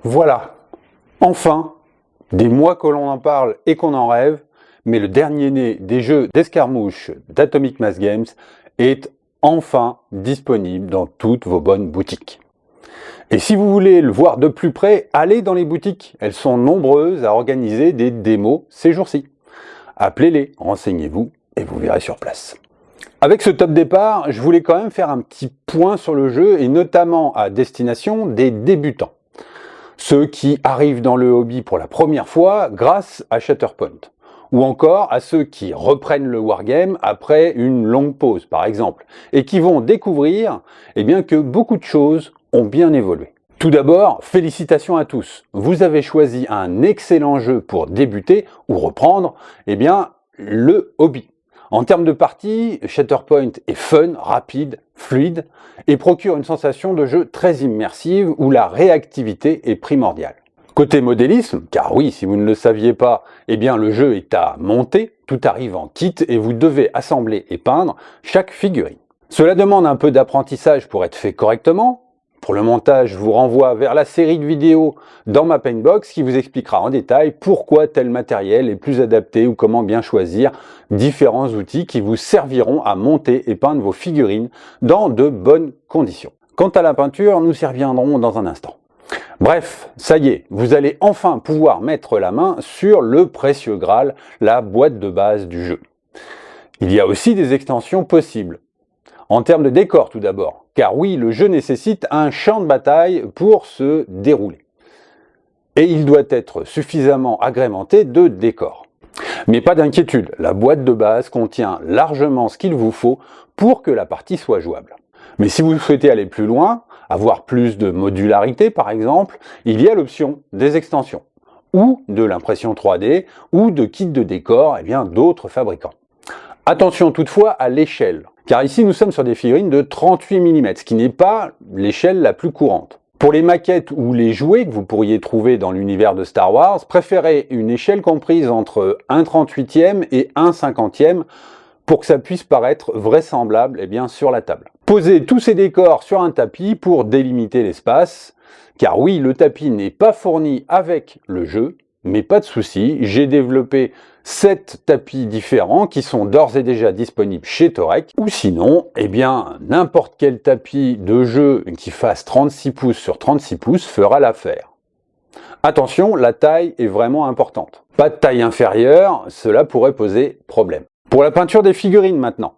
Voilà, enfin, des mois que l'on en parle et qu'on en rêve, mais le dernier né des jeux d'escarmouche d'Atomic Mass Games est enfin disponible dans toutes vos bonnes boutiques. Et si vous voulez le voir de plus près, allez dans les boutiques. Elles sont nombreuses à organiser des démos ces jours-ci. Appelez-les, renseignez-vous et vous verrez sur place. Avec ce top départ, je voulais quand même faire un petit point sur le jeu et notamment à destination des débutants. Ceux qui arrivent dans le hobby pour la première fois grâce à Shatterpoint. Ou encore à ceux qui reprennent le wargame après une longue pause par exemple, et qui vont découvrir que beaucoup de choses ont bien évolué. Tout d'abord, félicitations à tous, vous avez choisi un excellent jeu pour débuter ou reprendre le hobby. En termes de partie, Shatterpoint est fun, rapide, fluide et procure une sensation de jeu très immersive où la réactivité est primordiale. Côté modélisme, car oui, si vous ne le saviez pas, le jeu est à monter, tout arrive en kit et vous devez assembler et peindre chaque figurine. Cela demande un peu d'apprentissage pour être fait correctement. Pour le montage, je vous renvoie vers la série de vidéos dans ma Paintbox qui vous expliquera en détail pourquoi tel matériel est plus adapté ou comment bien choisir différents outils qui vous serviront à monter et peindre vos figurines dans de bonnes conditions. Quant à la peinture, nous y reviendrons dans un instant. Bref, ça y est, vous allez enfin pouvoir mettre la main sur le précieux Graal, la boîte de base du jeu. Il y a aussi des extensions possibles. En termes de décor tout d'abord, car oui, le jeu nécessite un champ de bataille pour se dérouler. Et il doit être suffisamment agrémenté de décors. Mais pas d'inquiétude, la boîte de base contient largement ce qu'il vous faut pour que la partie soit jouable. Mais si vous souhaitez aller plus loin, avoir plus de modularité par exemple, il y a l'option des extensions, ou de l'impression 3D, ou de kits de décor d'autres fabricants. Attention toutefois à l'échelle, car ici nous sommes sur des figurines de 38 mm, ce qui n'est pas l'échelle la plus courante. Pour les maquettes ou les jouets que vous pourriez trouver dans l'univers de Star Wars, préférez une échelle comprise entre 1/38e et 1/50e pour que ça puisse paraître vraisemblable sur la table. Posez tous ces décors sur un tapis pour délimiter l'espace, car oui, le tapis n'est pas fourni avec le jeu, mais pas de souci, j'ai développé 7 tapis différents qui sont d'ores et déjà disponibles chez Torek, ou sinon, n'importe quel tapis de jeu qui fasse 36 pouces sur 36 pouces fera l'affaire. Attention, la taille est vraiment importante. Pas de taille inférieure, cela pourrait poser problème. Pour la peinture des figurines maintenant,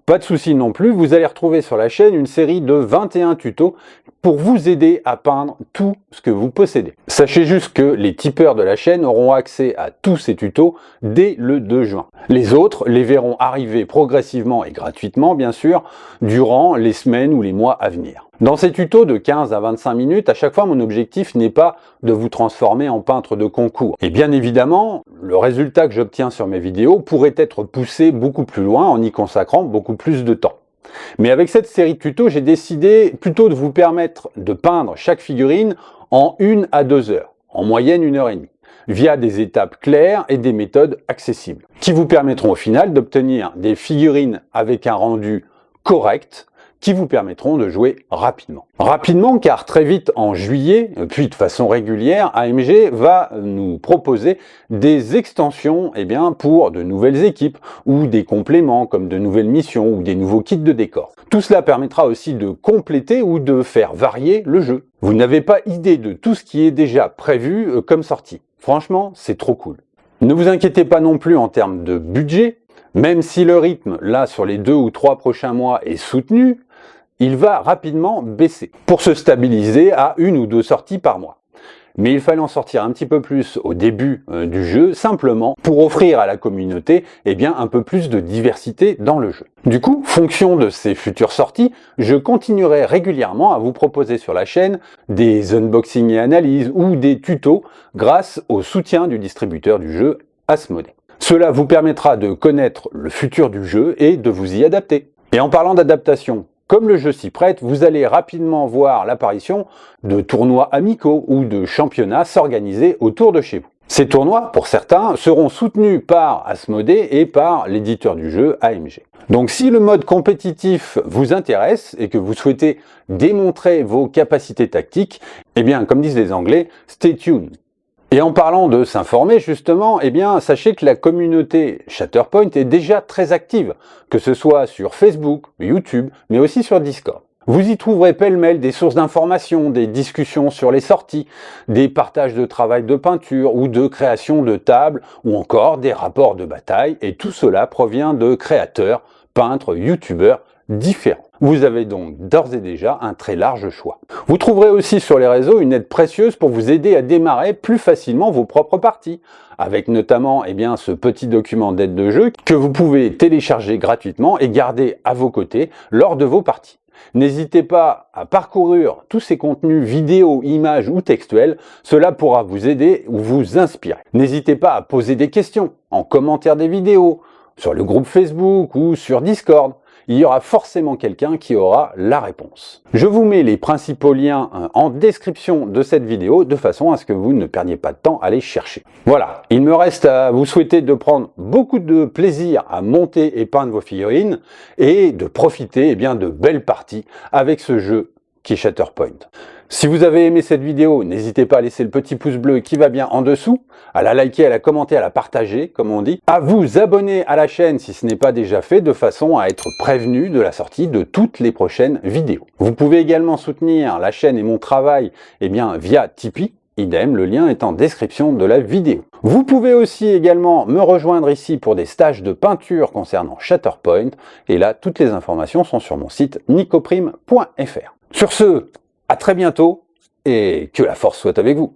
pas de souci non plus, vous allez retrouver sur la chaîne une série de 21 tutos pour vous aider à peindre tout ce que vous possédez. Sachez juste que les tipeurs de la chaîne auront accès à tous ces tutos dès le 2 juin. Les autres les verront arriver progressivement et gratuitement bien sûr durant les semaines ou les mois à venir. Dans ces tutos de 15 à 25 minutes, à chaque fois mon objectif n'est pas de vous transformer en peintre de concours. Et bien évidemment, le résultat que j'obtiens sur mes vidéos pourrait être poussé beaucoup plus loin en y consacrant beaucoup plus de temps. Mais avec cette série de tutos, j'ai décidé plutôt de vous permettre de peindre chaque figurine en 1 à 2 heures, en moyenne 1h30, via des étapes claires et des méthodes accessibles, qui vous permettront au final d'obtenir des figurines avec un rendu correct, qui vous permettront de jouer rapidement. Rapidement car très vite en juillet, puis de façon régulière, AMG va nous proposer des extensions pour de nouvelles équipes ou des compléments comme de nouvelles missions ou des nouveaux kits de décor. Tout cela permettra aussi de compléter ou de faire varier le jeu. Vous n'avez pas idée de tout ce qui est déjà prévu comme sortie. Franchement, c'est trop cool. Ne vous inquiétez pas non plus en termes de budget, même si le rythme, là, sur les 2 ou 3 prochains mois est soutenu, il va rapidement baisser pour se stabiliser à 1 ou 2 sorties par mois. Mais il fallait en sortir un petit peu plus au début du jeu, simplement pour offrir à la communauté un peu plus de diversité dans le jeu. Du coup, fonction de ces futures sorties, je continuerai régulièrement à vous proposer sur la chaîne des unboxings et analyses ou des tutos grâce au soutien du distributeur du jeu Asmodee. Cela vous permettra de connaître le futur du jeu et de vous y adapter. Et en parlant d'adaptation, comme le jeu s'y prête, vous allez rapidement voir l'apparition de tournois amicaux ou de championnats s'organiser autour de chez vous. Ces tournois, pour certains, seront soutenus par Asmodée et par l'éditeur du jeu AMG. Donc si le mode compétitif vous intéresse et que vous souhaitez démontrer vos capacités tactiques, eh bien, comme disent les Anglais, stay tuned. Et en parlant de s'informer justement, eh bien, sachez que la communauté Shatterpoint est déjà très active, que ce soit sur Facebook, YouTube, mais aussi sur Discord. Vous y trouverez pêle-mêle des sources d'informations, des discussions sur les sorties, des partages de travail de peinture ou de création de tables, ou encore des rapports de bataille, et tout cela provient de créateurs, peintres, youtubeurs différents. Vous avez donc d'ores et déjà un très large choix. Vous trouverez aussi sur les réseaux une aide précieuse pour vous aider à démarrer plus facilement vos propres parties, avec notamment ce petit document d'aide de jeu que vous pouvez télécharger gratuitement et garder à vos côtés lors de vos parties. N'hésitez pas à parcourir tous ces contenus vidéo, images ou textuels, cela pourra vous aider ou vous inspirer. N'hésitez pas à poser des questions en commentaire des vidéos, sur le groupe Facebook ou sur Discord. Il y aura forcément quelqu'un qui aura la réponse. Je vous mets les principaux liens en description de cette vidéo de façon à ce que vous ne perdiez pas de temps à les chercher. Voilà, il me reste à vous souhaiter de prendre beaucoup de plaisir à monter et peindre vos figurines et de profiter de belles parties avec ce jeu qui est Shatterpoint. Si vous avez aimé cette vidéo, n'hésitez pas à laisser le petit pouce bleu qui va bien en dessous, à la liker, à la commenter, à la partager, comme on dit, à vous abonner à la chaîne si ce n'est pas déjà fait, de façon à être prévenu de la sortie de toutes les prochaines vidéos. Vous pouvez également soutenir la chaîne et mon travail via Tipeee, idem, le lien est en description de la vidéo. Vous pouvez aussi également me rejoindre ici pour des stages de peinture concernant Shatterpoint, et là, toutes les informations sont sur mon site nicoprime.fr. Sur ce, à très bientôt et que la force soit avec vous.